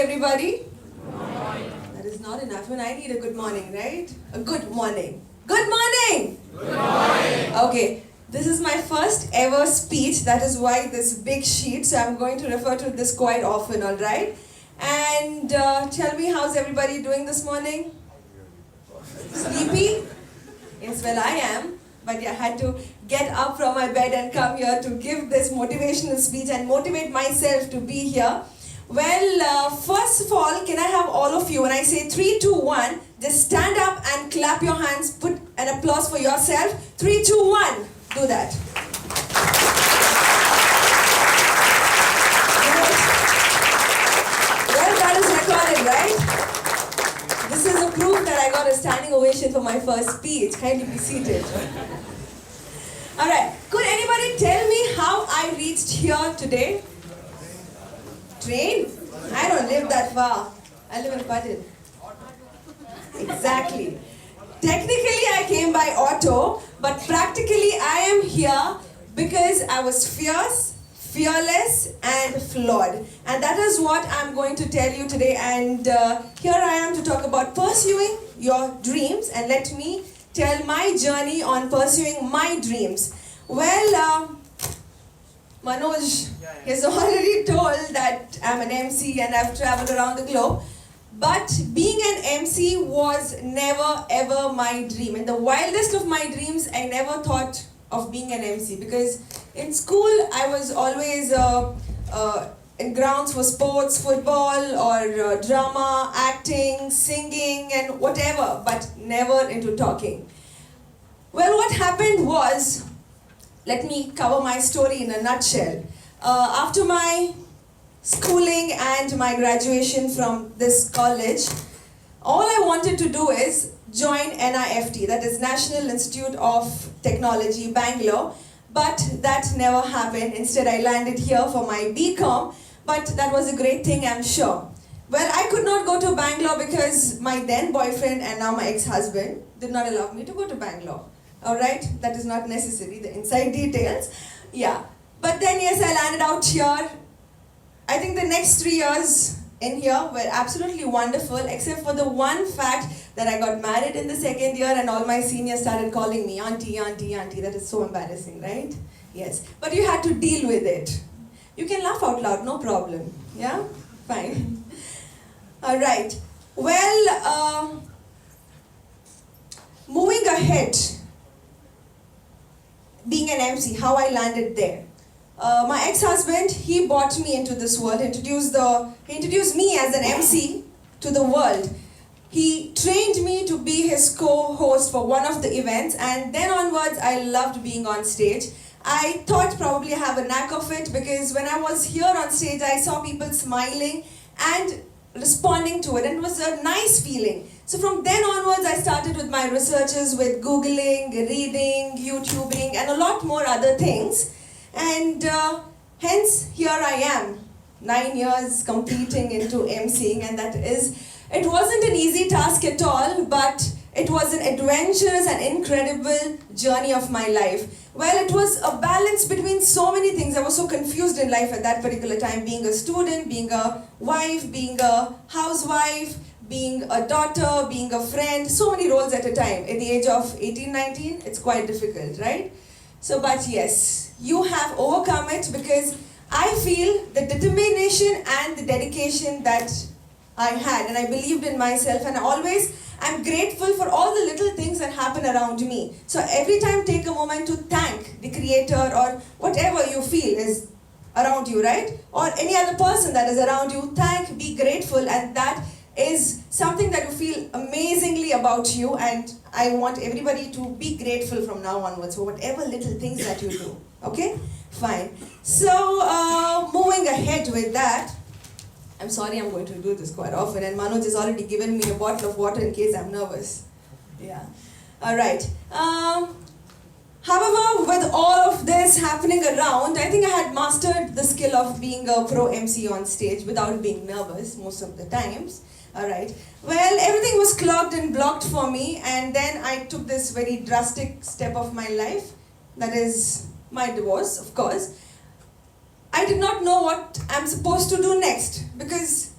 everybody? Good morning. That is not enough. When I need a good morning, right? A good morning. Good morning! Good morning! Okay, this is my first ever speech. That is why this big sheet. So I'm going to refer to this quite often, alright? And tell me, how's everybody doing this morning? Sleepy? Yes, well, I am. But yeah, I had to get up from my bed and come here to give this motivational speech and motivate myself to be here. Well, first of all, can I have all of you, when I say 3, 2, 1, just stand up and clap your hands, put an applause for yourself. 3, 2, 1. Do that. Well, that is recorded, right? This is a proof that I got a standing ovation for my first speech. Kindly be seated. Alright, could anybody tell me how I reached here today? Train? I don't live that far. I live in Padil. Exactly. Technically I came by auto, but practically I am here because I was fierce, fearless and flawed. And that is what I'm going to tell you today. And here I am to talk about pursuing your dreams. And let me tell my journey on pursuing my dreams. Well, Manoj has already told that I'm an MC and I've traveled around the globe. But being an MC was never ever my dream. In the wildest of my dreams, I never thought of being an MC. Because in school, I was always in grounds for sports, football or drama, acting, singing and whatever. But never into talking. Well, what happened was, let me cover my story in a nutshell. After my schooling and my graduation from this college, all I wanted to do is join NIFT, that is National Institute of Technology, Bangalore. But that never happened. Instead, I landed here for my BCom, but that was a great thing, I'm sure. Well, I could not go to Bangalore because my then boyfriend and now my ex-husband did not allow me to go to Bangalore. Alright, that is not necessary, the inside details. Yeah, but then yes, I landed out here. I think the next 3 years in here were absolutely wonderful, except for the one fact that I got married in the second year and all my seniors started calling me auntie, auntie, auntie. That is so embarrassing, right? Yes, but you had to deal with it. You can laugh out loud, no problem. Yeah, fine. Alright, well, moving ahead. Being an MC, how I landed there. My ex-husband, he brought me into this world, he introduced me as an MC to the world. He trained me to be his co-host for one of the events, and then onwards I loved being on stage. I thought probably I have a knack of it because when I was here on stage, I saw people smiling and responding to it, and it was a nice feeling. So from then onwards, I started with my researches with Googling, reading, YouTubing, and a lot more other things. And hence, here I am, 9 years completing into MCing, and it wasn't an easy task at all, but it was an adventurous and incredible journey of my life. Well, it was a balance between so many things. I was so confused in life at that particular time, being a student, being a wife, being a housewife, being a daughter, being a friend, so many roles at a time. At the age of 18, 19, it's quite difficult, right? So, but yes, you have overcome it because I feel the determination and the dedication that I had, and I believed in myself, and I'm grateful for all the little things that happen around me. So every time take a moment to thank the creator or whatever you feel is around you, right? Or any other person that is around you, thank, be grateful, and that is something that you feel amazingly about you, and I want everybody to be grateful from now onwards for whatever little things that you do. Okay? Fine. So, moving ahead with that, I'm sorry I'm going to do this quite often, and Manoj has already given me a bottle of water in case I'm nervous. Yeah. Alright. However, with all of this happening around, I think I had mastered the skill of being a pro MC on stage without being nervous most of the times. Alright. Well, everything was clogged and blocked for me, and then I took this very drastic step of my life, that is my divorce, of course. I did not know what I'm supposed to do next because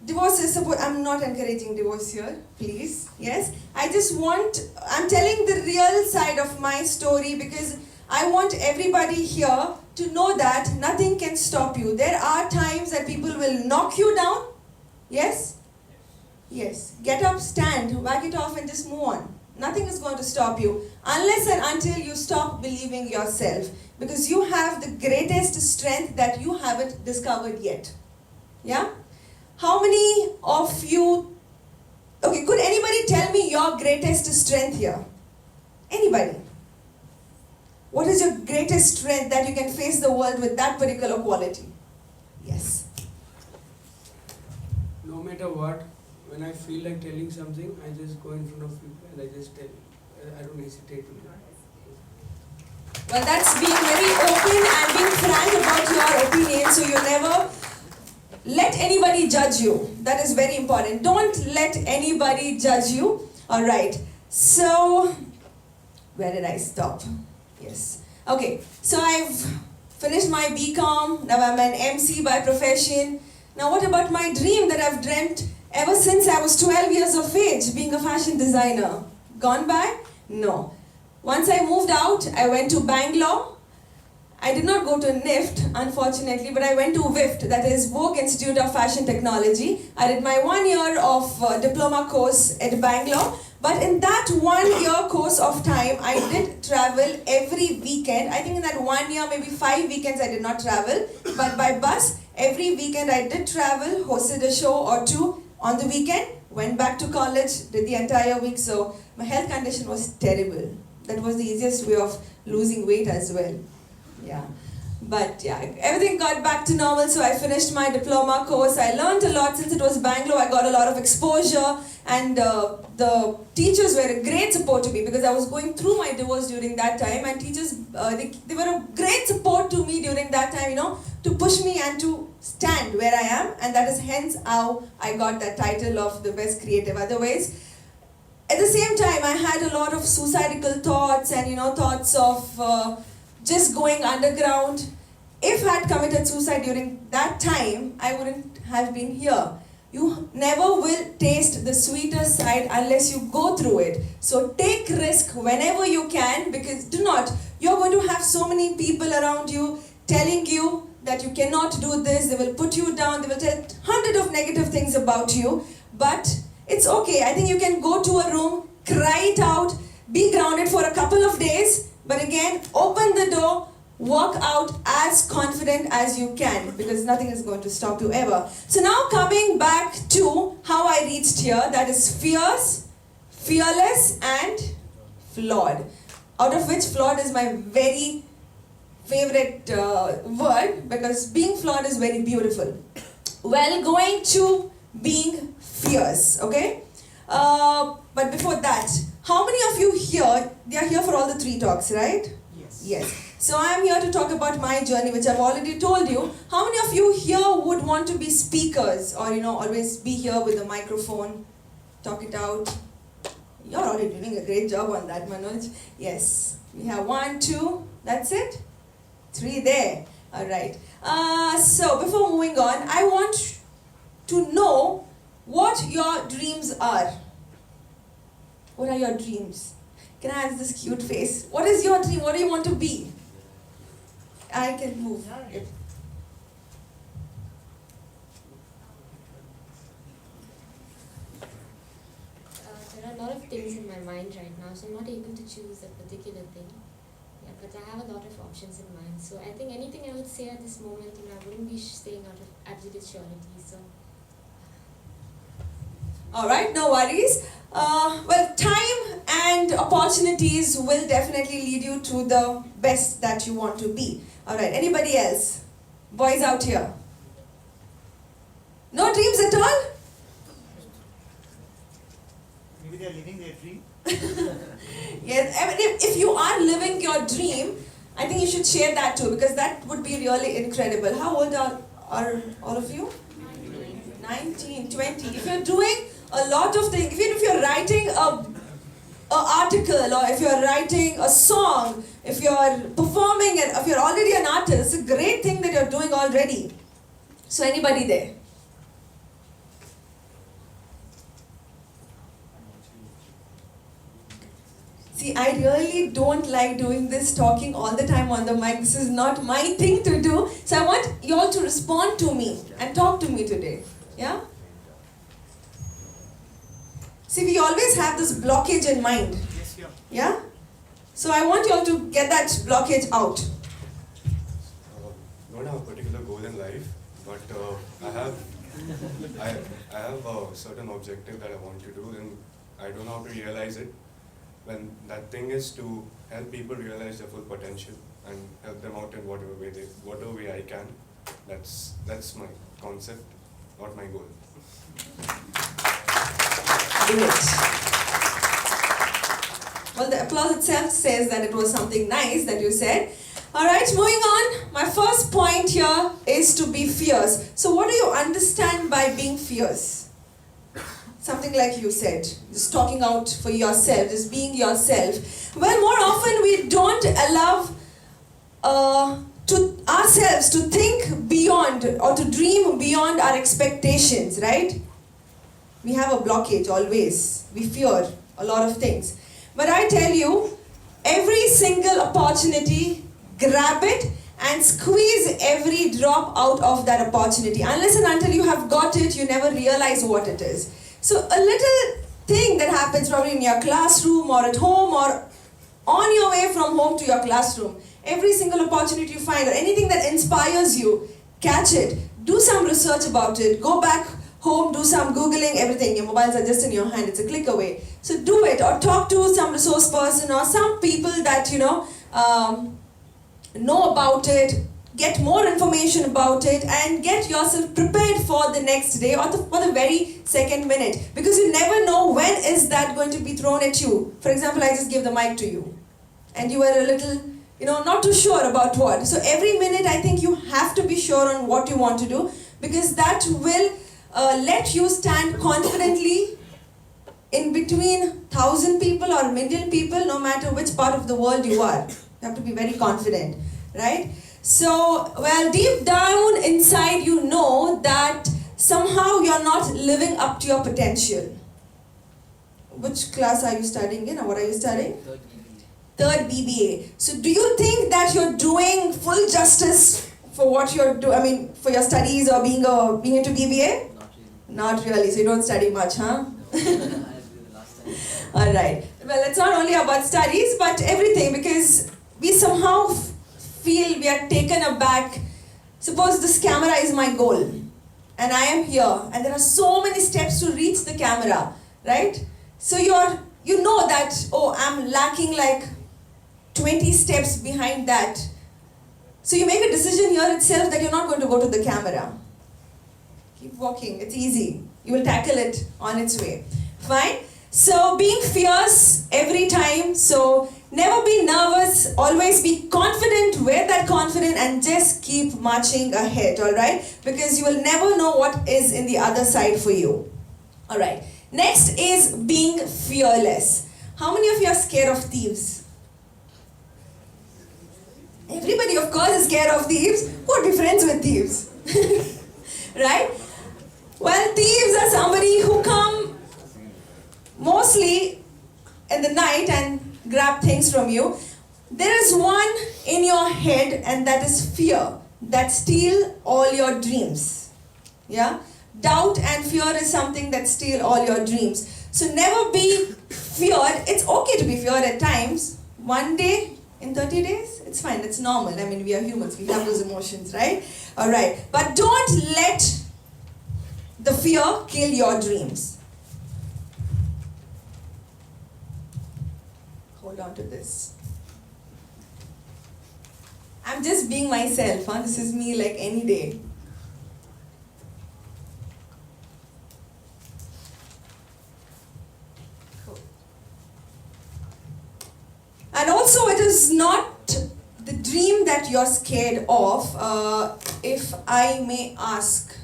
divorce is support. I'm not encouraging divorce here, please. Yes, I'm telling the real side of my story because I want everybody here to know that nothing can stop you. There are times that people will knock you down. Yes? Yes. Get up, stand, whack it off and just move on. Nothing is going to stop you unless and until you stop believing yourself, because you have the greatest strength that you haven't discovered yet. Yeah? How many of you, okay, could anybody tell me your greatest strength here? Anybody? What is your greatest strength that you can face the world with that particular quality? Yes. No matter what, when I feel like telling something, I just go in front of people and I just tell. I don't hesitate to do it. Well, that's being very open and being frank about your opinion, so you never let anybody judge you. That is very important. Don't let anybody judge you. Alright, so where did I stop? Yes. Okay, so I've finished my BCom, now I'm an MC by profession. Now what about my dream that I've dreamt ever since I was 12 years of age, being a fashion designer? Gone by? No. Once I moved out, I went to Bangalore. I did not go to NIFT, unfortunately, but I went to WIFT, that is Vogue Institute of Fashion Technology. I did my 1 year of diploma course at Bangalore. But in that 1 year course of time, I did travel every weekend. I think in that 1 year, maybe 5 weekends I did not travel. But by bus, every weekend I did travel, hosted a show or two on the weekend, went back to college, did the entire week. So my health condition was terrible. That was the easiest way of losing weight as well. Yeah. But yeah, everything got back to normal, so I finished my diploma course. I learned a lot. Since it was Bangalore, I got a lot of exposure, and the teachers were a great support to me because I was going through my divorce during that time, and teachers, they were a great support to me during that time, to push me and to stand where I am, and that is hence how I got that title of the best creative. Otherwise, at the same time, I had a lot of suicidal thoughts and, thoughts of just going underground. If I had committed suicide during that time, I wouldn't have been here. You never will taste the sweeter side unless you go through it. So take risk whenever you can, because you're going to have so many people around you telling you that you cannot do this. They will put you down. They will tell 100 of negative things about you. But it's okay. I think you can go to a room, cry it out, be grounded for a couple of days, but again, open the door, walk out as confident as you can, because nothing is going to stop you ever. So now coming back to how I reached here, that is fierce, fearless and flawed. Out of which flawed is my very favorite word, because being flawed is very beautiful. Well, going to being fierce, okay? But before that, how many of you here, they are here for all the 3 talks, right? Yes. Yes. So I am here to talk about my journey, which I've already told you. How many of you here would want to be speakers, or always be here with a microphone, talk it out? You're already doing a great job on that, Manoj. Yes. We have 1, 2, that's it? 3 there. All right. So before moving on, I want to know what your dreams are. What are your dreams? Can I ask this cute face? What is your dream? What do you want to be? I can move. Yep. There are a lot of things in my mind right now, so I'm not able to choose a particular thing. Yeah, but I have a lot of options in mind. So I think anything I would say at this moment, I wouldn't be saying out of absolute surety. So. All right, no worries. Well, time and opportunities will definitely lead you to the best that you want to be. All right, anybody else? Boys out here? No dreams at all? Maybe they are living their dream. Yes, I mean, if you are living your dream, I think you should share that too, because that would be really incredible. How old are all of you? 19, 20. If you're doing a lot of things, even if you're writing a article, or if you're writing a song, if you're performing it, if you're already an artist, it's a great thing that you're doing already. So anybody there? See, I really don't like doing this, talking all the time on the mic. This is not my thing to do. So I want you all to respond to me and talk to me today. Yeah? See, we always have this blockage in mind. Yes, yeah. Yeah? So I want you all to get that blockage out. Don't have a particular goal in life, but I have a certain objective that I want to do, and I don't know how to realize it. When that thing is to help people realize their full potential and help them out in whatever way I can. That's my concept, not my goal. Great. Well, the applause itself says that it was something nice that you said. Alright, moving on. My first point here is to be fierce. So what do you understand by being fierce? Something like you said, just talking out for yourself, just being yourself. Well, more often we don't allow to ourselves to think beyond or to dream beyond our expectations, right? We have a blockage always. We fear a lot of things. But I tell you, every single opportunity, grab it and squeeze every drop out of that opportunity. Unless and until you have got it, you never realize what it is. So a little thing that happens probably in your classroom or at home or on your way from home to your classroom, every single opportunity you find or anything that inspires you, catch it, do some research about it, go back home, do some Googling, everything. Your mobiles are just in your hand, it's a click away. So do it, or talk to some resource person or some people that know about it, get more information about it, and get yourself prepared for the next day or for the very second minute, because you never know when is that going to be thrown at you. For example, I just gave the mic to you and you were a little not too sure about what. So every minute I think you have to be sure on what you want to do, because that will let you stand confidently in between 1,000 people or 1,000,000 people, no matter which part of the world you are. You have to be very confident, right? So, well, deep down inside you know that somehow you're not living up to your potential. Which class are you studying in, or what are you studying? Third BBA. So do you think that you're doing full justice for what you're doing, for your studies or being into BBA? Not really. So you don't study much, huh? Alright. Well, it's not only about studies, but everything, because we somehow feel we are taken aback. Suppose this camera is my goal and I am here and there are so many steps to reach the camera, right? So you know that, oh, I'm lacking like 20 steps behind that. So you make a decision here itself that you're not going to go to the camera. Keep walking, it's easy. You will tackle it on its way. Fine? So being fierce every time, so never be nervous, always be confident, wear that confidence and just keep marching ahead, alright? Because you will never know what is in the other side for you. Alright, next is being fearless. How many of you are scared of thieves? Everybody, of course, is scared of thieves. Who would be friends with thieves? Right? Well, thieves are somebody who come mostly in the night and grab things from you. There is one in your head, and that is fear, that steal all your dreams. Yeah? Doubt and fear is something that steal all your dreams. So never be feared. It's okay to be feared at times. One day, in 30 days, it's fine, it's normal. I mean, we are humans, we have those emotions, right? Alright, but don't let the fear kill your dreams. Hold on to this. I'm just being myself, huh? This is me like any day. Cool. And also, it is not the dream that you're scared of. If I may ask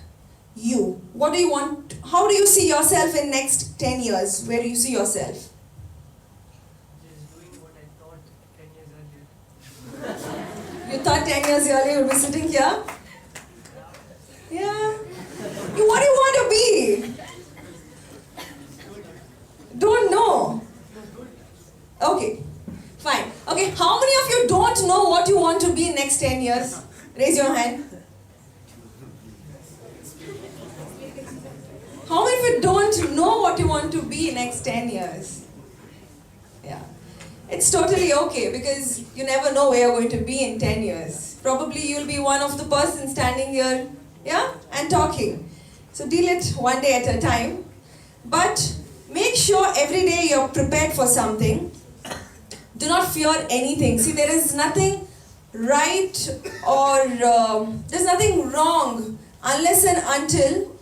you, what do you want? How do you see yourself in next 10 years? Where do you see yourself? Just doing what I thought 10 years earlier. You thought 10 years earlier you would be sitting here? Yeah. What do you want to be? Don't know. Okay. next 10 years? Raise your hand. How many of you don't know what you want to be next 10 years? Yeah. It's totally okay because you never know where you're going to be in 10 years. Probably you'll be one of the persons standing here, yeah, and talking. So deal it one day at a time. But make sure every day you're prepared for something. Do not fear anything. See, there is nothing right or there's nothing wrong unless and until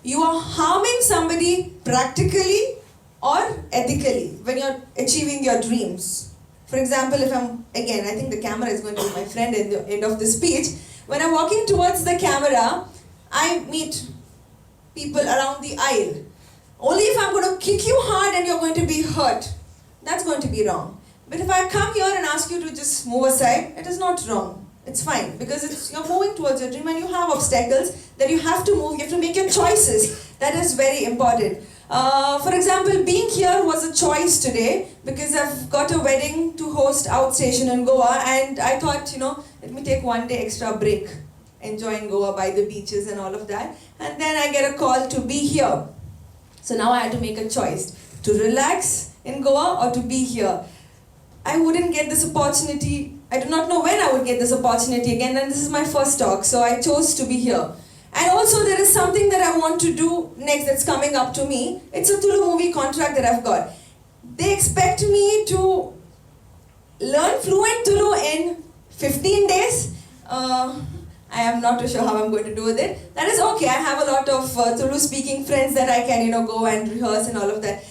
you are harming somebody practically or ethically when you're achieving your dreams. For example, if I think the camera is going to be my friend at the end of the speech. When I'm walking towards the camera, I meet people around the aisle. Only if I'm going to kick you hard and you're going to be hurt, that's going to be wrong. But if I come here and ask you to just move aside, it is not wrong. It's fine because you're moving towards your dream and you have obstacles that you have to move. You have to make your choices. That is very important. For example, being here was a choice today because I've got a wedding to host outstation in Goa and I thought, let me take one day extra break, enjoying Goa by the beaches and all of that. And then I get a call to be here. So now I had to make a choice to relax in Goa or to be here. I wouldn't get this opportunity. I do not know when I would get this opportunity again, and this is my first talk, so I chose to be here. And also there is something that I want to do next that's coming up to me. It's a Tulu movie contract that I've got. They expect me to learn fluent Tulu in 15 days. I am not too sure how I'm going to do with it. That is okay. I have a lot of Tulu speaking friends that I can go and rehearse and all of that.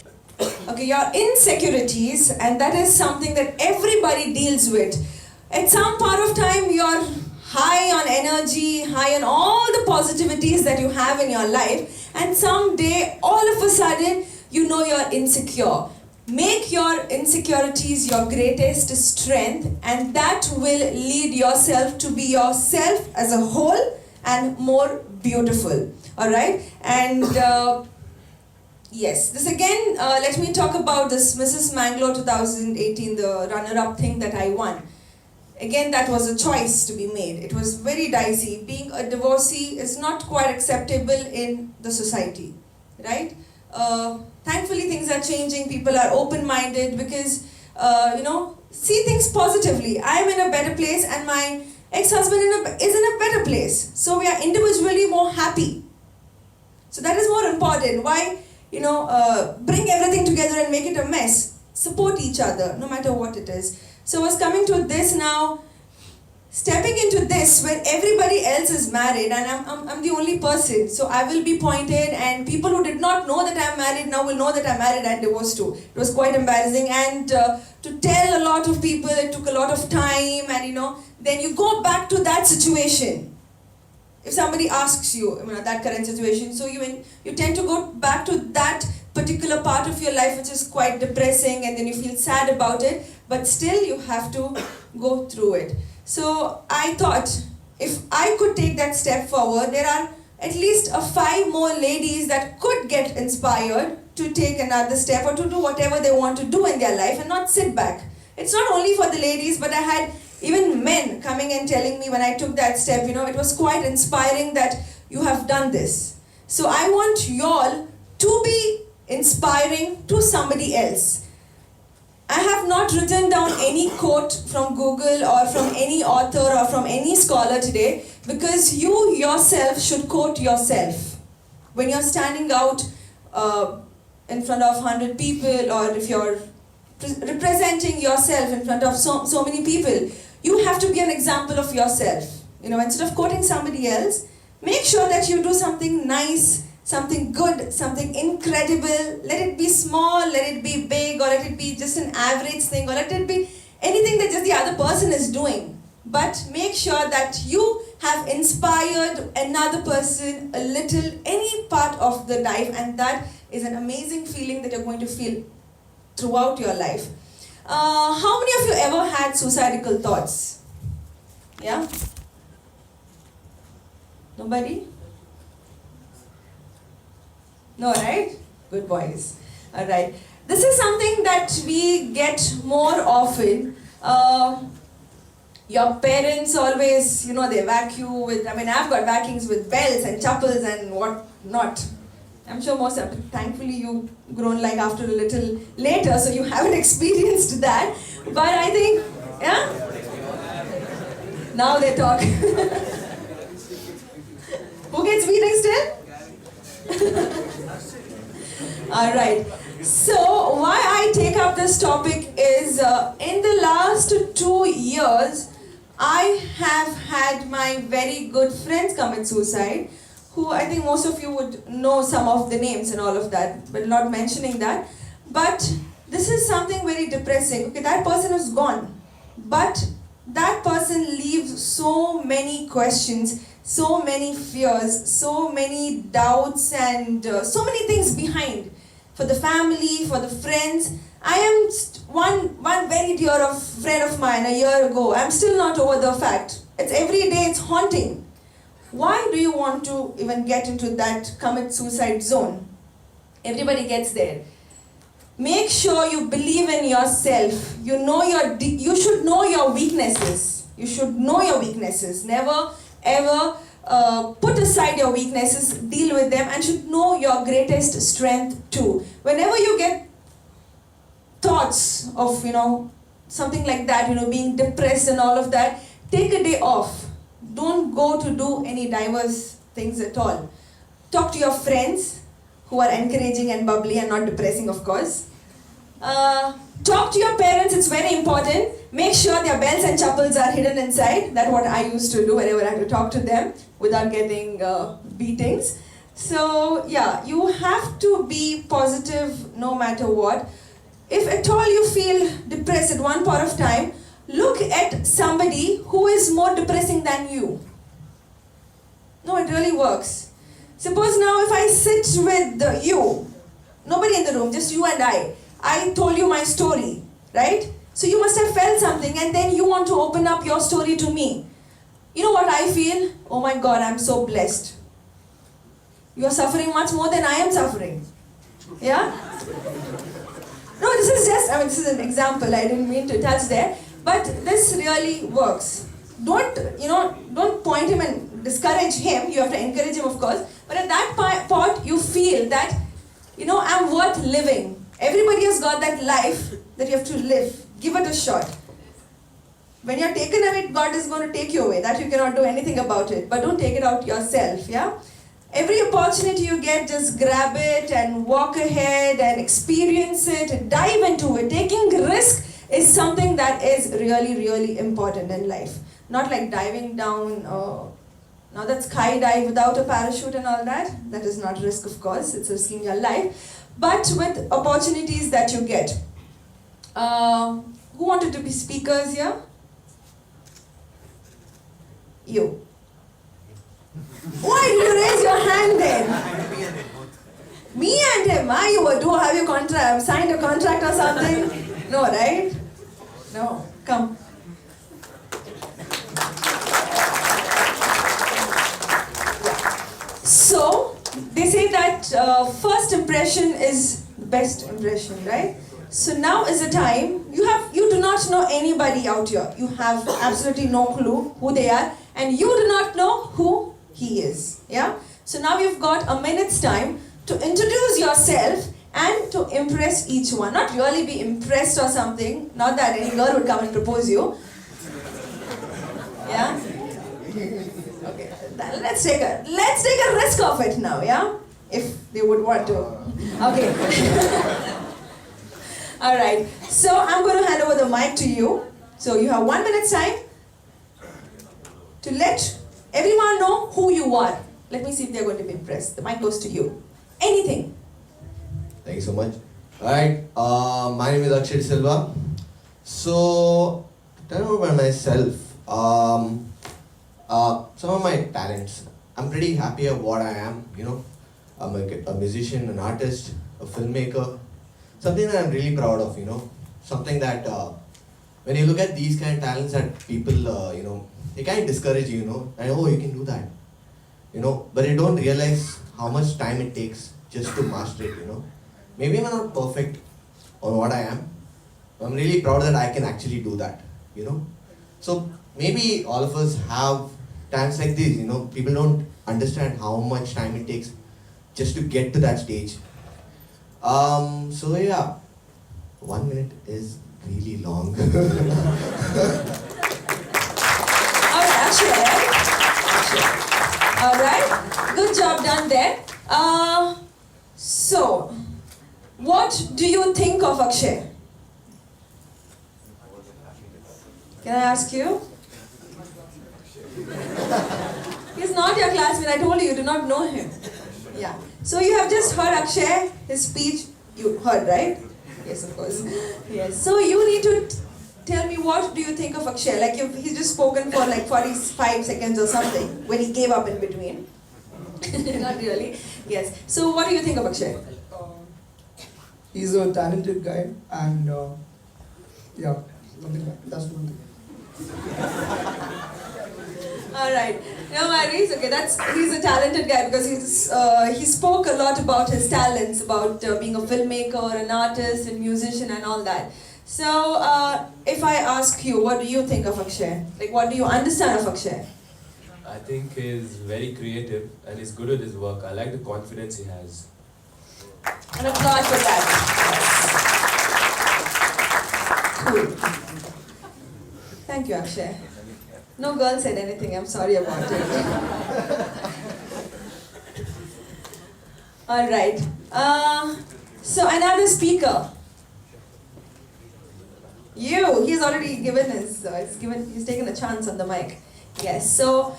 Okay, your insecurities, and that is something that everybody deals with. At some part of time, you're high on energy, high on all the positivities that you have in your life, and someday, all of a sudden, you're insecure. Make your insecurities your greatest strength, and that will lead yourself to be yourself as a whole and more beautiful. Alright? And yes, this again, let me talk about this Mrs. Mangalore 2018, the runner-up thing that I won. Again, that was a choice to be made. It was very dicey. Being a divorcee is not quite acceptable in the society, right? Thankfully, things are changing. People are open-minded because, see things positively. I am in a better place and my ex-husband is in a better place. So we are individually more happy. So that is more important. Why, bring everything together and make it a mess? Support each other, no matter what it is. So I was coming to this now, stepping into this when everybody else is married and I'm the only person. So I will be pointed and people who did not know that I'm married now will know that I'm married and divorced too. It was quite embarrassing and to tell a lot of people, it took a lot of time and then you go back to that situation. If somebody asks you, that current situation, so you tend to go back to that particular part of your life which is quite depressing and then you feel sad about it, but still you have to go through it. So I thought if I could take that step forward, there are at least 5 more ladies that could get inspired to take another step or to do whatever they want to do in their life and not sit back. It's not only for the ladies, but I had even men coming and telling me when I took that step, it was quite inspiring that you have done this. So I want y'all to be inspiring to somebody else. I have not written down any quote from Google or from any author or from any scholar today because you yourself should quote yourself. When you're standing out in front of 100 people or if you're representing yourself in front of so many people, you have to be an example of yourself. Instead of quoting somebody else, make sure that you do something nice, something good, something incredible. Let it be small, let it be big, or let it be just an average thing, or let it be anything that just the other person is doing. But make sure that you have inspired another person a little, any part of the life, and that is an amazing feeling that you're going to feel throughout your life. How many of you ever had suicidal thoughts? Yeah? Nobody? No, right? Good boys. Alright. This is something that we get more often. Your parents always, they whack you with, I've got whackings with belts and chappals and what not. I'm sure most of thankfully you've grown like after a little later, so you haven't experienced that. But I think, yeah? Now they talk. Who gets beating still? Alright. So, why I take up this topic is in the last 2 years, I have had my very good friends commit suicide, who I think most of you would know some of the names and all of that, but not mentioning that. But this is something very depressing. Okay, that person is gone, but that person leaves so many questions, so many fears, so many doubts, and so many things behind. For the family, for the friends. I am one very dear friend of mine a year ago. I'm still not over the fact. It's every day, it's haunting. Why do you want to even get into that commit suicide zone? Everybody gets there. Make sure you believe in yourself. You should know your weaknesses. You should know your weaknesses. Never ever put aside your weaknesses, deal with them, and should know your greatest strength too. Whenever you get thoughts of, something like that, being depressed and all of that, take a day off. Don't go to do any diverse things at all. Talk to your friends who are encouraging and bubbly and not depressing, of course. Talk to your parents, it's very important. Make sure their belts and chappals are hidden inside. That's what I used to do whenever I had to talk to them without getting beatings. So yeah, you have to be positive no matter what. If at all you feel depressed at one point of time, look at somebody who is more depressing than you. No, it really works. Suppose now if I sit with you, nobody in the room, just you and I told you my story, right? So you must have felt something and then you want to open up your story to me. You know what I feel? Oh my God, I'm so blessed. You are suffering much more than I am suffering. Yeah? No, this is this is an example. I didn't mean to touch there. But this really works. Don't point him and discourage him. You have to encourage him, of course. But at that point, you feel that, I'm worth living. Everybody has got that life that you have to live. Give it a shot. When you're taken away, God is going to take you away. That you cannot do anything about it. But don't take it out yourself, yeah? Every opportunity you get, just grab it and walk ahead and experience it. Dive into it. Taking risk is something that is really, really important in life. Not like diving down, now that skydive without a parachute and all that. That is not risk, of course. It's risking your life. But with opportunities that you get. Who wanted to be speakers here? You. Why did you raise your hand then? Me and him, you have your signed a contract or something? No, right? No, come. So, they say that first impression is the best impression, right? So now is the time, you do not know anybody out here. You have absolutely no clue who they are and you do not know who he is, yeah? So now you've got a minute's time to introduce yourself and to impress each one. Not really be impressed or something, not that any girl would come and propose you. Yeah? Okay, let's take a risk of it now, yeah? If they would want to. Okay. Alright, so I'm going to hand over the mic to you. So you have 1 minute's time to let everyone know who you are. Let me see if they're going to be impressed. The mic goes to you. Anything. Thank you so much. Alright, my name is Akshay Silva. So, to tell you about myself, some of my talents. I'm pretty happy of what I am, I'm a musician, an artist, a filmmaker. Something that I'm really proud of, Something that, when you look at these kind of talents that people, they kind of discourage you, and oh, you can do that, but you don't realize how much time it takes just to master it, Maybe I'm not perfect on what I am. I'm really proud that I can actually do that, So maybe all of us have times like this, you know, people don't understand how much time it takes just to get to that stage. So yeah, 1 minute is really long. Alright, Akshay. Alright, good job done there. So, what do you think of Akshay? Can I ask you? He's not your classmate. I told you, you do not know him. Yeah. So you have just heard Akshay, his speech. You heard, right? Yes, of course. Yes. So you need to tell me, what do you think of Akshay? Like, he's just spoken for like 45 seconds or something when he gave up in between. Not really. Yes. So what do you think of Akshay? He's a talented guy, and yeah, something like that. That's one thing. All right. No worries. Okay, he's a talented guy because he spoke a lot about his talents, about being a filmmaker, an artist, a musician, and all that. So, if I ask you, what do you think of Akshay? Like, what do you understand of Akshay? I think he's very creative and he's good at his work. I like the confidence he has. An applause for that. Cool. Thank you, Akshay. No girl said anything. I'm sorry about it. All right. So another speaker. He's already given his. He's taken a chance on the mic. Yes. So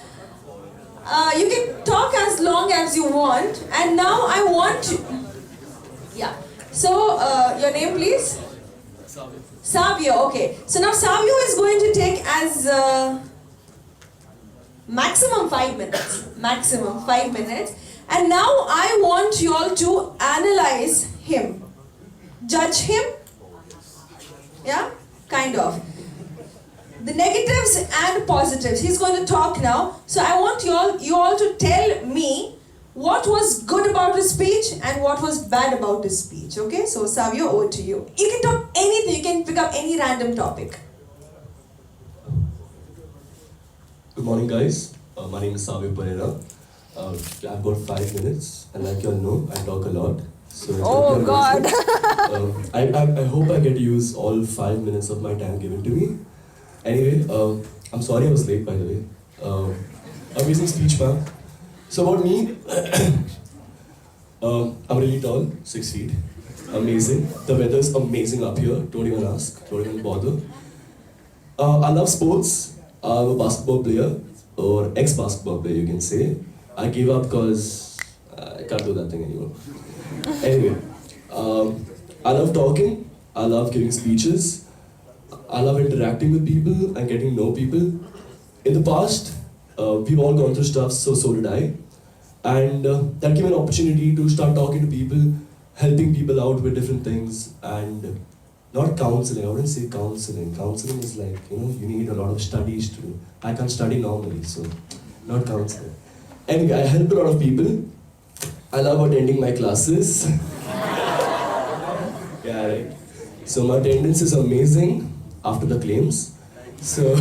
you can talk as long as you want. And now I want you. Yeah. So your name, please. Savio. Okay. So now Savio is going to take as maximum 5 minutes. Maximum 5 minutes. And now I want you all to analyze him. Judge him. Yeah? Kind of. The negatives and positives. He's going to talk now. So I want you all to tell me what was good about his speech and what was bad about his speech. Okay? So Savio, over to you. You can talk anything. You can pick up any random topic. Good morning, guys. My name is Savio Pereira. I've got 5 minutes, and like you all know, I talk a lot. So Oh God! I hope I get to use all 5 minutes of my time given to me. Anyway, I'm sorry I was late, by the way. Amazing speech, ma'am. So about me, I'm really tall, 6 feet. Amazing. The weather's amazing up here. Don't even ask. Don't even bother. I love sports. I'm a basketball player, or ex-basketball player, you can say. I gave up because I can't do that thing anymore. Anyway, I love talking. I love giving speeches. I love interacting with people and getting to know people. In the past, we've all gone through stuff, so did I. And that gave me an opportunity to start talking to people, helping people out with different things, and not counseling. I wouldn't say counseling. Counseling is like, you need a lot of studies to do. I can't study normally, so not counseling. Anyway, I help a lot of people. I love attending my classes. Yeah, right. So my attendance is amazing after the claims. So,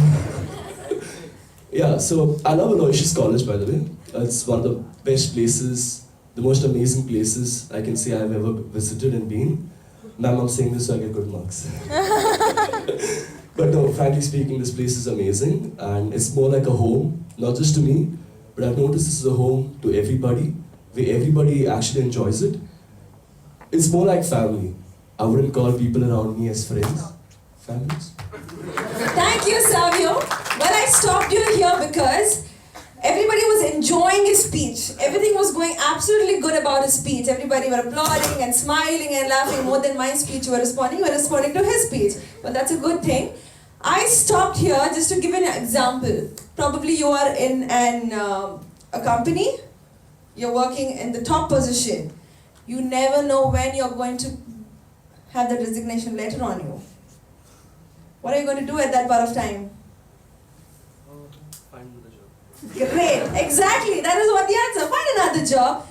yeah, so I love Aloysius College, by the way. It's one of the best places, the most amazing places I can say I've ever visited and been. Ma'am, I'm saying this so I get good marks. But no, frankly speaking, this place is amazing and it's more like a home, not just to me, but I've noticed this is a home to everybody, where everybody actually enjoys it. It's more like family. I wouldn't call people around me as friends. Families. Thank you, Savio. Well, I stopped you here because everybody was enjoying his speech. Everything was going absolutely good about his speech. Everybody were applauding and smiling and laughing more than my speech. You were responding to his speech. Well, that's a good thing. I stopped here just to give an example. Probably you are in a company. You're working in the top position. You never know when you're going to have the resignation letter on you. What are you going to do at that part of time? Find another job. Great, exactly. That is what the answer. Find another job.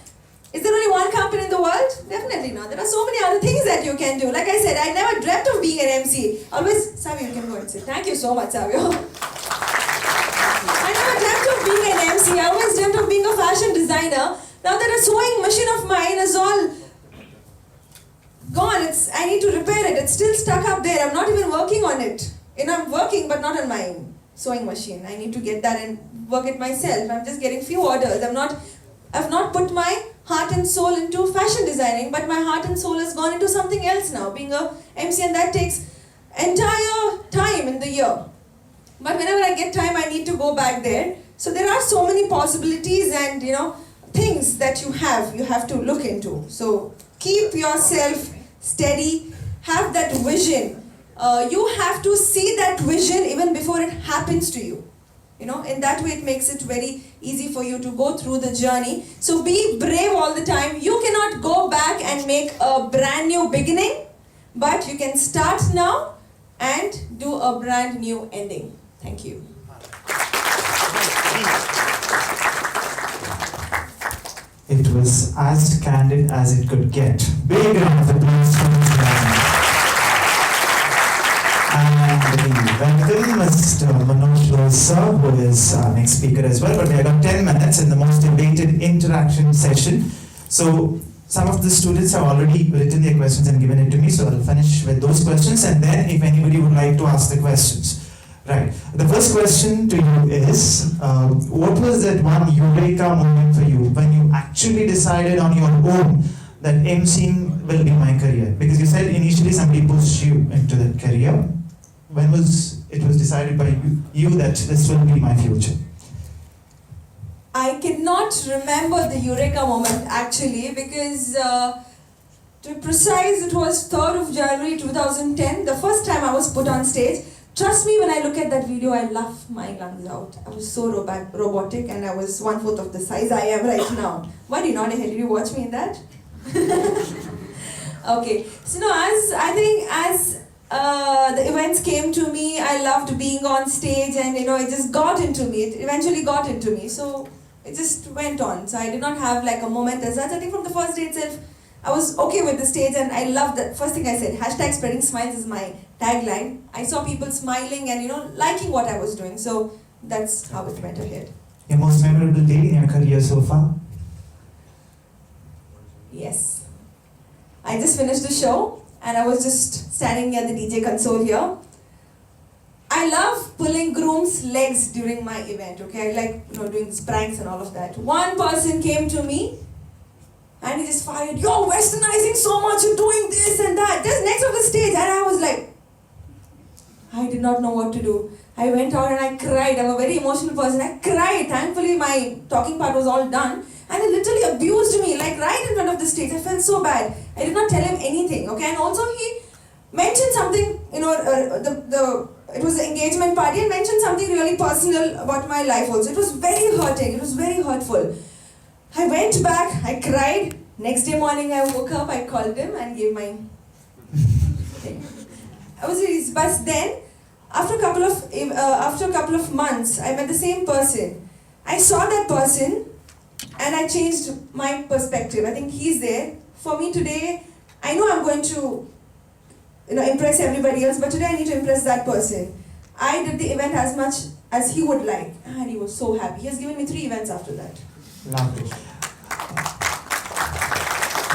Is there only one company in the world? Definitely not. There are so many other things that you can do. Like I said, I never dreamt of being an MC. Always, Savio, you can go and sit. Thank you so much, Savio. being an MC. I always dreamt of being a fashion designer. Now that a sewing machine of mine is all gone, I need to repair it. It's still stuck up there. I'm not even working on it. I'm working, but not on my sewing machine. I need to get that and work it myself. I'm just getting few orders. I've not put my heart and soul into fashion designing, but my heart and soul has gone into something else now, being a MC, and that takes entire time in the year. But whenever I get time, I need to go back there. So there are so many possibilities and things that you have to look into. So keep yourself steady, have that vision. You have to see that vision even before it happens to you. In that way it makes it very easy for you to go through the journey. So be brave all the time. You cannot go back and make a brand new beginning, but you can start now and do a brand new ending. Thank you. It was as candid as it could get. Big round of applause for Ms. Hera. And welcome Mr. Manoj Rosa, who is our next speaker as well. But we have got 10 minutes in the most debated interaction session. So some of the students have already written their questions and given it to me, so I'll finish with those questions, and then if anybody would like to ask the questions. Right. The first question to you is, what was that one eureka moment for you when you actually decided on your own that emceeing will be my career? Because you said initially somebody pushed you into that career. When was it decided by you that this will be my future? I cannot remember the eureka moment actually, because to be precise, it was 3rd of January 2010, the first time I was put on stage. Trust me, when I look at that video, I laugh my lungs out. I was so robotic, and I was 1/4 of the size I am right now. Why do you nod your head? Did you watch me in that? Okay. So as the events came to me, I loved being on stage, and it just got into me. It eventually got into me. So it just went on. So I did not have like a moment as such. I think from the first day itself, I was okay with the stage, and I loved that. First thing I said, #spreading_smiles is my tagline. I saw people smiling and liking what I was doing. So that's how it went ahead. Your most memorable day in your career so far? Yes. I just finished the show, and I was just standing near the DJ console here. I love pulling grooms' legs during my event, okay? I like doing these pranks and all of that. One person came to me and he just fired, "You're westernizing so much, you're doing this and that," just next of the stage. And I was like, I did not know what to do. I went out and I cried. I'm a very emotional person. I cried. Thankfully, my talking part was all done. And he literally abused me, like right in front of the stage. I felt so bad. I did not tell him anything, okay? And also he mentioned something, it was the engagement party, and mentioned something really personal about my life also. It was very hurting. It was very hurtful. I went back, I cried. Next day morning I woke up, I called him and gave my thing. I was really, but then, after a couple of months, I met the same person. I saw that person and I changed my perspective. I think he's there. For me today, I know I'm going to impress everybody else, but today I need to impress that person. I did the event as much as he would like, and he was so happy. He has given me 3 events after that. Lovely.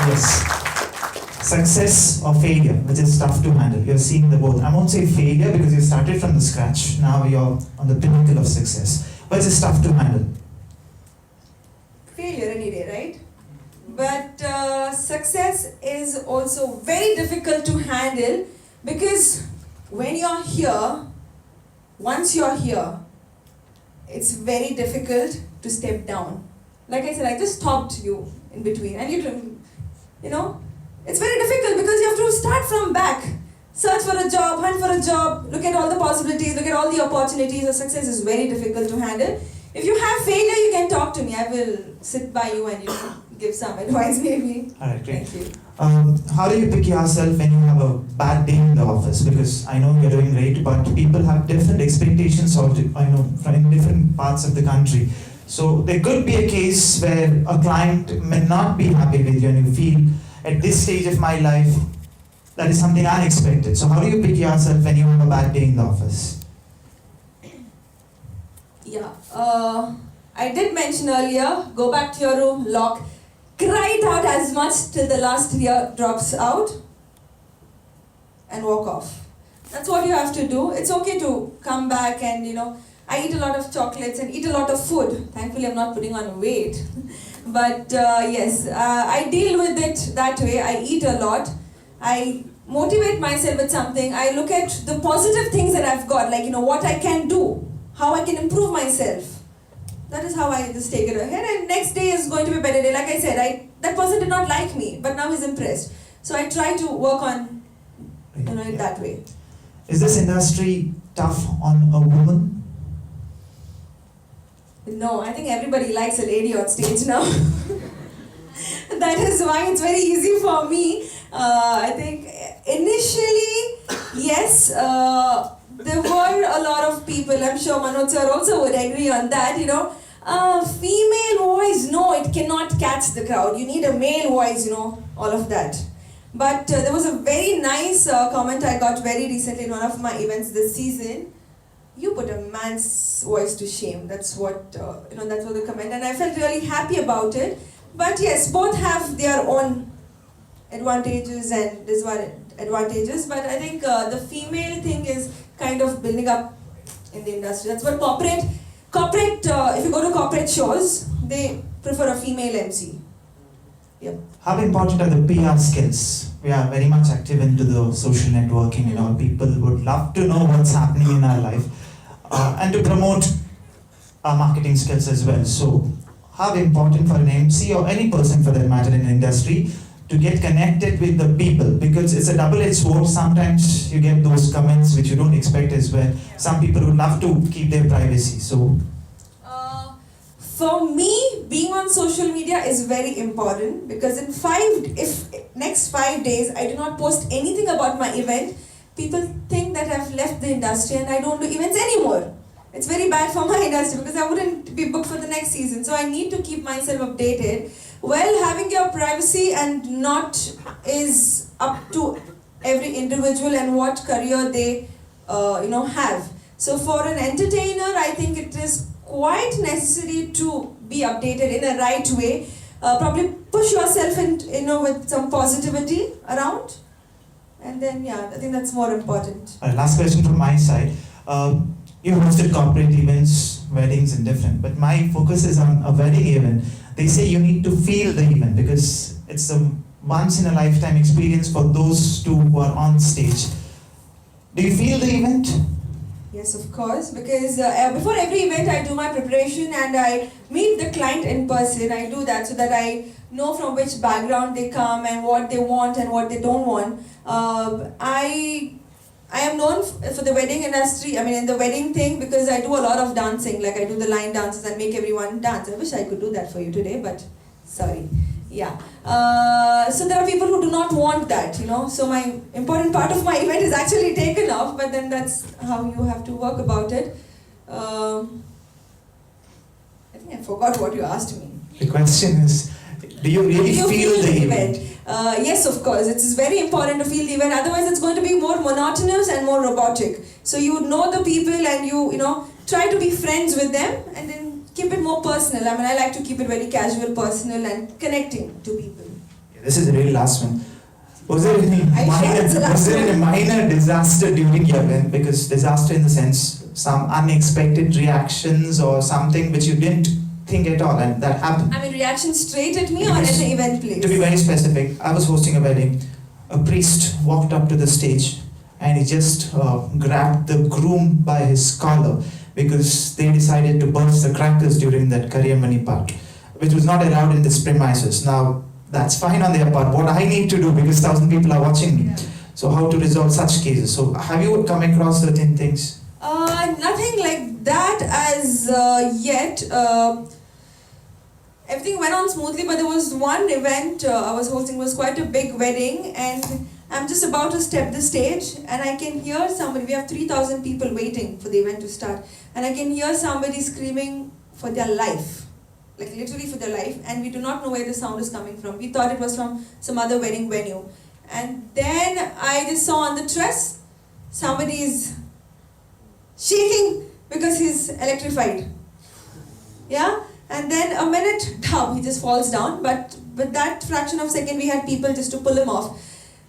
Yes. Success or failure, which is tough to handle. You're seeing the both. I won't say failure because you started from the scratch. Now you're on the pinnacle of success. But it's tough to handle. Failure any day, right? But success is also very difficult to handle, because when you're here, once you're here, it's very difficult to step down. Like I said, I just stopped you in between, and it's very difficult because you have to start from back. Search for a job, hunt for a job, look at all the possibilities, look at all the opportunities. So success is very difficult to handle. If you have failure, you can talk to me. I will sit by you and give some advice maybe. Alright, great. Thank you. How do you pick yourself when you have a bad day in the office? Because I know you're doing great, but people have different expectations from different parts of the country. So there could be a case where a client may not be happy with you, and you feel, at this stage of my life, that is something unexpected. So how do you pick yourself when you have a bad day in the office? Yeah. I did mention earlier, go back to your room, lock, cry it out as much till the last tear drops out and walk off. That's what you have to do. It's okay to come back and, I eat a lot of chocolates and eat a lot of food. Thankfully, I'm not putting on weight. But yes, I deal with it that way. I eat a lot. I motivate myself with something. I look at the positive things that I've got, like, what I can do, how I can improve myself. That is how I just take it ahead. And next day is going to be a better day. Like I said, that person did not like me, but now he's impressed. So I try to work on, it that way. Is this industry tough on a woman? No, I think everybody likes a lady on stage now. That is why it's very easy for me. I think initially, yes, there were a lot of people, I'm sure Manoj sir also would agree on that, female voice, no, it cannot catch the crowd. You need a male voice, all of that. But there was a very nice comment I got very recently in one of my events this season. You put a man's voice to shame. That's what, that's what the comment. And I felt really happy about it. But yes, both have their own advantages and disadvantages. But I think the female thing is kind of building up in the industry. That's what corporate, if you go to corporate shows, they prefer a female MC. Yep. How important are the PR skills? We are very much active into the social networking, people would love to know what's happening in our life and to promote our marketing skills as well. So, how important for an MC or any person for that matter in the industry to get connected with the people, because it's a double-edged sword. Sometimes you get those comments which you don't expect as well. Some people would love to keep their privacy. So, for me, being on social media is very important because if next 5 days I do not post anything about my event, people think that I've left the industry and I don't do events anymore. It's very bad for my industry because I wouldn't be booked for the next season. So I need to keep myself updated. Well, having your privacy and not is up to every individual and what career they have. So for an entertainer, I think it is quite necessary to be updated in a right way. Probably push yourself in, with some positivity around. And then, I think that's more important. Last question from my side. You hosted corporate events, weddings and different, but my focus is on a wedding event. They say you need to feel the event because it's a once in a lifetime experience for those two who are on stage. Do you feel the event? Yes, of course, because before every event I do my preparation and I meet the client in person. I do that so that I know from which background they come and what they want and what they don't want. I am known for the wedding industry, in the wedding thing, because I do a lot of dancing, like I do the line dances and make everyone dance. I wish I could do that for you today, but sorry. Yeah. So there are people who do not want that, So my important part of my event is actually taken off, but then that's how you have to work about it. I think I forgot what you asked me. The question is, do you really feel the event? Yes, of course. It's very important to feel the event. Otherwise, it's going to be more monotonous and more robotic. So you know the people and you try to be friends with them and then keep it more personal. I like to keep it very casual, personal and connecting to people. Yeah, this is the really last one. Was there any minor disaster during your event? Because disaster in the sense, some unexpected reactions or something which you didn't think at all and that happened. Reaction straight at me or at the event place? To be very specific, I was hosting a wedding. A priest walked up to the stage and he just grabbed the groom by his collar because they decided to burst the crackers during that Karyamani part, which was not allowed in this premises. Now, that's fine on their part. What I need to do, because 1,000 people are watching me. So how to resolve such cases? So have you come across certain things? Nothing like that as yet. Everything went on smoothly, but there was one event I was hosting. It was quite a big wedding, and I'm just about to step the stage, and I can hear somebody. We have 3,000 people waiting for the event to start, and I can hear somebody screaming for their life, like literally for their life, and we do not know where the sound is coming from. We thought it was from some other wedding venue, and then I just saw on the truss somebody is shaking because he's electrified. Yeah. And then a minute, he just falls down. But with that fraction of a second, we had people just to pull him off.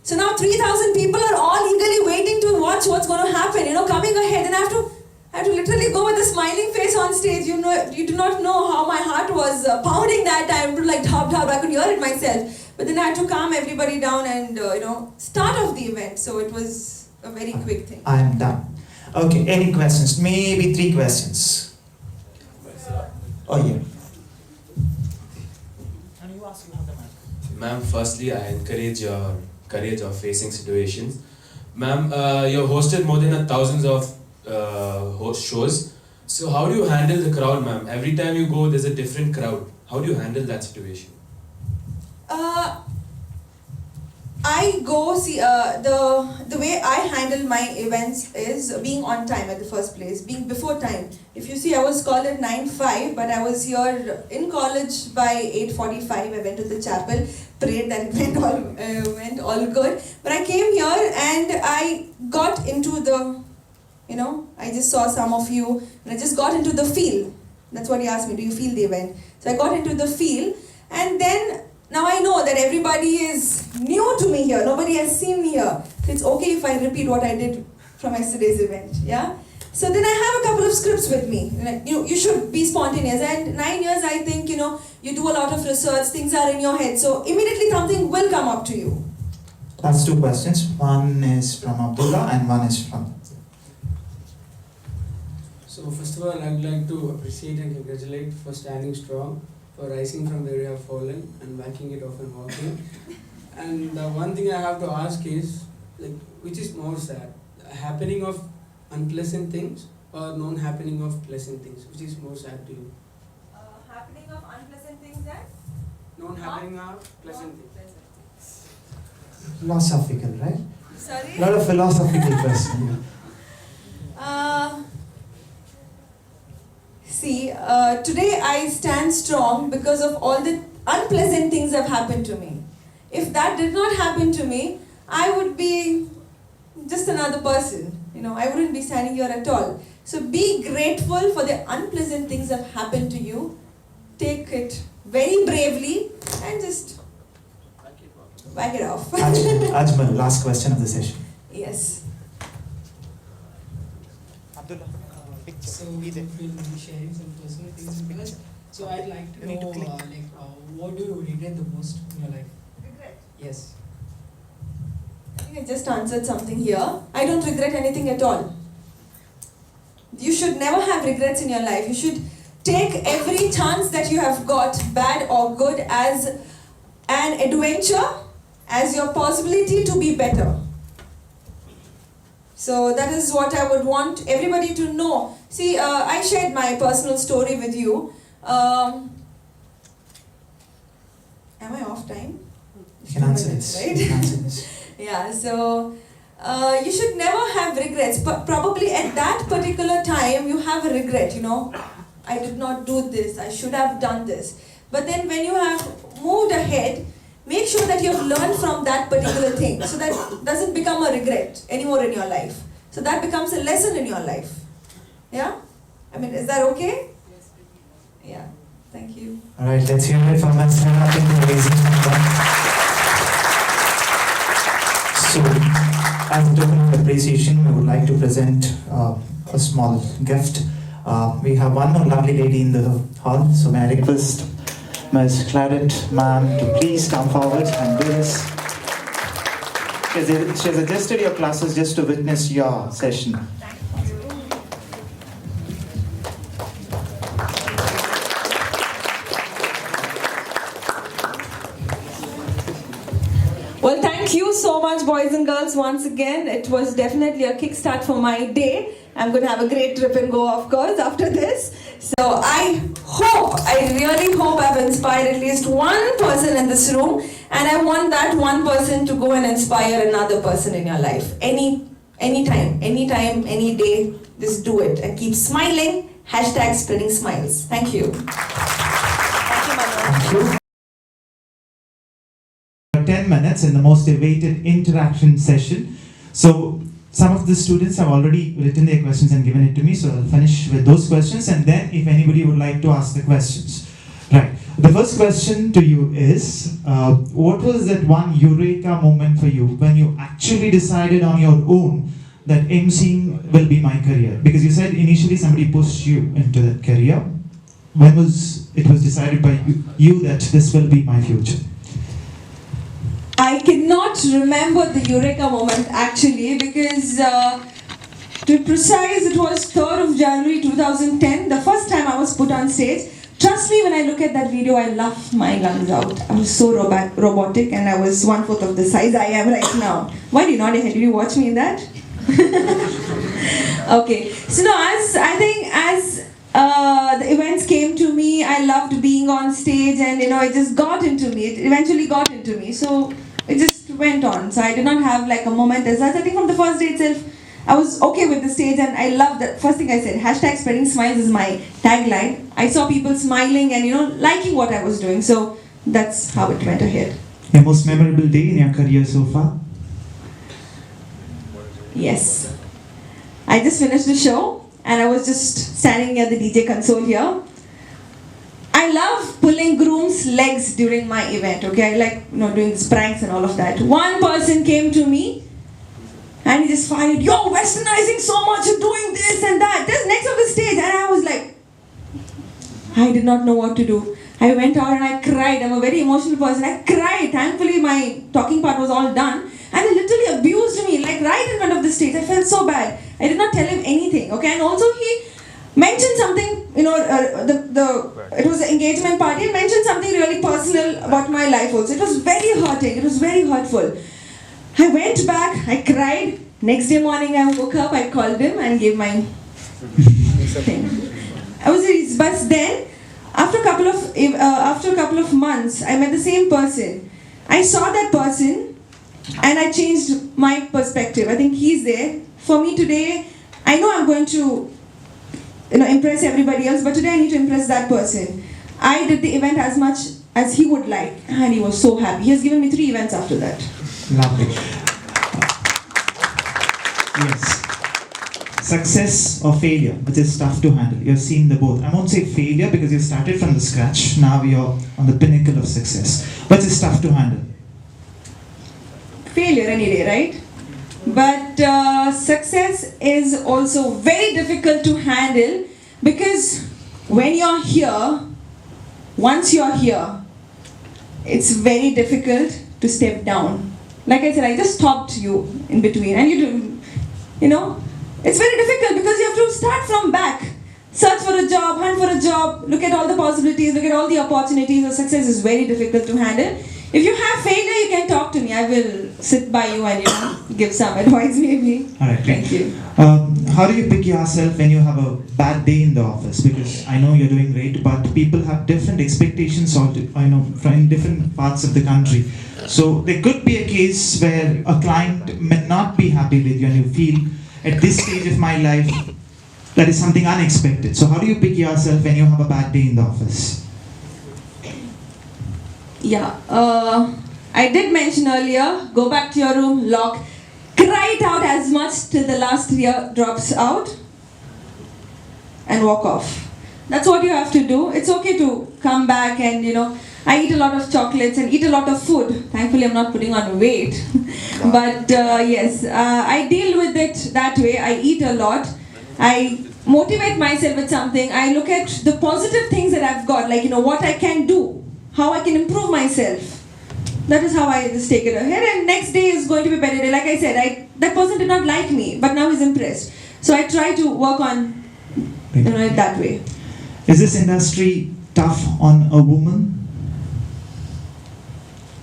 So now 3,000 people are all eagerly waiting to watch what's going to happen, coming ahead. And I have to literally go with a smiling face on stage. You do not know how my heart was pounding that time. Like, dhab, I could hear it myself. But then I had to calm everybody down and, start off the event. So it was a very quick thing. I am done. Okay, any questions? Maybe 3 questions. Oh, yeah. And you ask, you have the mic. Ma'am, firstly, I encourage your courage of facing situations. Ma'am, you've hosted more than thousands of host shows. So how do you handle the crowd, ma'am? Every time you go, there's a different crowd. How do you handle that situation? I go see the way I handle my events is being on time at the first place, being before time. If you see, I was called at 9:05, but I was here in college by 8:45. I went to the chapel, prayed that it went all good. But I came here and I got into the, I just saw some of you and I just got into the feel. That's what he asked me, do you feel the event? So I got into the feel, and then now I know that everybody is new to me here. Nobody has seen me here. So it's okay if I repeat what I did from yesterday's event. Yeah. So then I have a couple of scripts with me. Like, you should be spontaneous. And 9 years, I think, you do a lot of research. Things are in your head. So immediately something will come up to you. That's 2 questions. One is from Abdullah and one is from... So first of all, I would like to appreciate and congratulate for standing strong, for rising from where you have fallen and backing it off and walking. And the one thing I have to ask is, which is more sad, a happening of unpleasant things or non-happening of pleasant things? Which is more sad to you? Happening of unpleasant things and Non-happening of pleasant things. Philosophical, right? Sorry? A lot of philosophical question. Today I stand strong because of all the unpleasant things that have happened to me. If that did not happen to me, I would be just another person. I wouldn't be standing here at all. So be grateful for the unpleasant things that have happened to you. Take it very bravely and just back it off. Ajmal, last question of the session. Yes. Abdullah, picture. So we'll be sharing some personal things with us. So I'd like to You need to know, what do you regret the most in your life? Regret? Yes. I think I just answered something here. I don't regret anything at all. You should never have regrets in your life. You should take every chance that you have got, bad or good, as an adventure, as your possibility to be better. So that is what I would want everybody to know. See, I shared my personal story with you. Am I off time? You can answer this. Right? You can answer this. Yeah, so you should never have regrets, but probably at that particular time you have a regret, I did not do this, I should have done this. But then when you have moved ahead, make sure that you have learned from that particular thing, so that doesn't become a regret anymore in your life. So that becomes a lesson in your life. Yeah? Is that okay? Yeah, thank you. Alright, let's hear it from Ms Hera Pinto. So, as a token of appreciation, we would like to present a small gift. We have one more lovely lady in the hall, so may I request Ms. Claret, ma'am, to please come forward and do this. She has adjusted your classes just to witness your session. Well, thank you so much, boys and girls, once again. It was definitely a kickstart for my day. I'm going to have a great trip and go, of course, after this. So I really hope I've inspired at least one person in this room. And I want that one person to go and inspire another person in your life. Anytime, any day, just do it. And keep smiling. # spreading smiles. Thank you. Thank you, Manu. Thank you. 10 minutes in the most awaited interaction session. So some of the students have already written their questions and given it to me, so I'll finish with those questions, and then if anybody would like to ask the questions. The first question to you is, what was that one eureka moment for you when you actually decided on your own that emceeing will be my career? Because you said initially somebody pushed you into that career. When was it decided by you that this will be my future? I cannot remember the eureka moment actually because to be precise, it was 3rd of January 2010, the first time I was put on stage. Trust me, when I look at that video, I laugh my lungs out. I was so robotic and I was 1/4 of the size I am right now. Why do you nod your head? Did you watch me in that? Okay. So no, as the events came to me, I loved being on stage and it just got into me. It eventually got into me. So it just went on. So I did not have like a moment as such. I think from the first day itself, I was okay with the stage and I loved that. First thing I said, #spreading smiles is my tagline. I saw people smiling and liking what I was doing. So that's how it went ahead. Your most memorable day in your career so far? Yes. I just finished the show and I was just standing at the DJ console here. I love pulling grooms' legs during my event, okay? I like doing these pranks and all of that. One person came to me and he just fired, "You're westernizing so much, you're doing this and that." Just next of the stage, and I was like, I did not know what to do. I went out and I cried. I'm a very emotional person. I cried. Thankfully, my talking part was all done. And he literally abused me, like right in front of the stage. I felt so bad. I did not tell him anything, okay? And also he mentioned something, it was an engagement party, and mentioned something really personal about my life also. It was very hurting. It was very hurtful. I went back, I cried. Next day morning I woke up, I called him and gave my thing. But then, after a couple of months, I met the same person. I saw that person and I changed my perspective. I think he's there. For me today, I know I'm going to impress everybody else, but today I need to impress that person. I did the event as much as he would like and he was so happy. He has given me 3 events after that. Lovely. Yes. Success or failure, which is tough to handle. You've seen the both. I won't say failure because you started from the scratch. Now you're on the pinnacle of success. But it's tough to handle. Failure any day, right? But success is also very difficult to handle because when you're here, once you're here, it's very difficult to step down. Like I said, I just stopped you in between and it's very difficult because you have to start from back. Search for a job, hunt for a job, look at all the possibilities, look at all the opportunities. So success is very difficult to handle. If you have failure, you can talk to me. I will sit by you and give some advice maybe. Alright, thank you. How do you pick yourself when you have a bad day in the office? Because I know you're doing great, but people have different expectations from different parts of the country. So there could be a case where a client may not be happy with you and you feel at this stage of my life that is something unexpected. So how do you pick yourself when you have a bad day in the office? Yeah, I did mention earlier, go back to your room, lock, cry it out as much till the last tear drops out and walk off. That's what you have to do. It's okay to come back and I eat a lot of chocolates and eat a lot of food. Thankfully, I'm not putting on weight. But yes, I deal with it that way. I eat a lot. I motivate myself with something. I look at the positive things that I've got, like what I can do, how I can improve myself. That is how I just take it ahead. And next day is going to be a better day. Like I said, that person did not like me, but now he's impressed. So I try to work on it that way. Is this industry tough on a woman?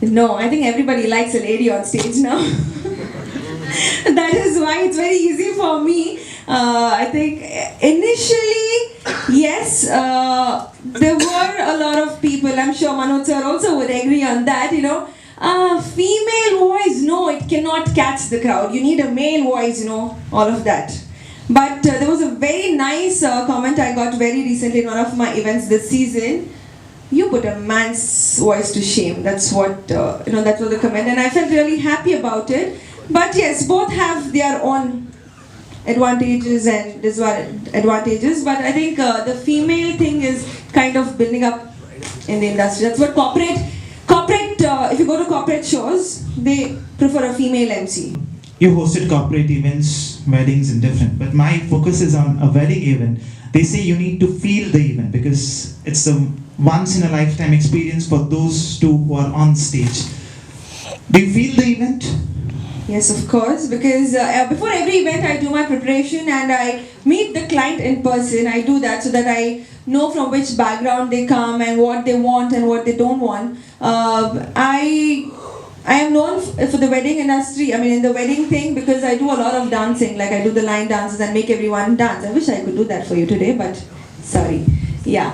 No, I think everybody likes a lady on stage now. That is why it's very easy for me. I think initially, yes, there were a lot of people, I'm sure Manoj sir also would agree on that, female voice, no, it cannot catch the crowd. You need a male voice, all of that. But there was a very nice comment I got very recently in one of my events this season. You put a man's voice to shame. That's what, that was the comment. And I felt really happy about it. But yes, both have their own advantages and disadvantages. But I think the female thing is kind of building up in the industry. That's what corporate. If you go to corporate shows, they prefer a female MC. You hosted corporate events, weddings, and different. But my focus is on a wedding event. They say you need to feel the event because it's a once in a lifetime experience for those two who are on stage. Do you feel the event? Yes, of course, because before every event I do my preparation and I meet the client in person. I do that so that I know from which background they come and what they want and what they don't want. I am known for the wedding industry, in the wedding thing, because I do a lot of dancing, like I do the line dances and make everyone dance. I wish I could do that for you today, but sorry. Yeah.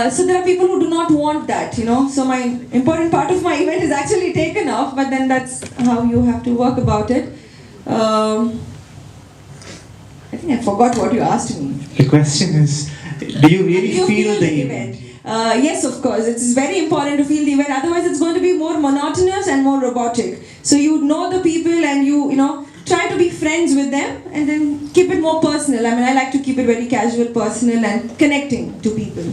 So there are people who do not want that, So my important part of my event is actually taken off, but then that's how you have to work about it. I think I forgot what you asked me. The question is, do you really feel the event? Yes, of course. It's very important to feel the event. Otherwise, it's going to be more monotonous and more robotic. So you know the people and you try to be friends with them and then keep it more personal. I like to keep it very casual, personal and connecting to people.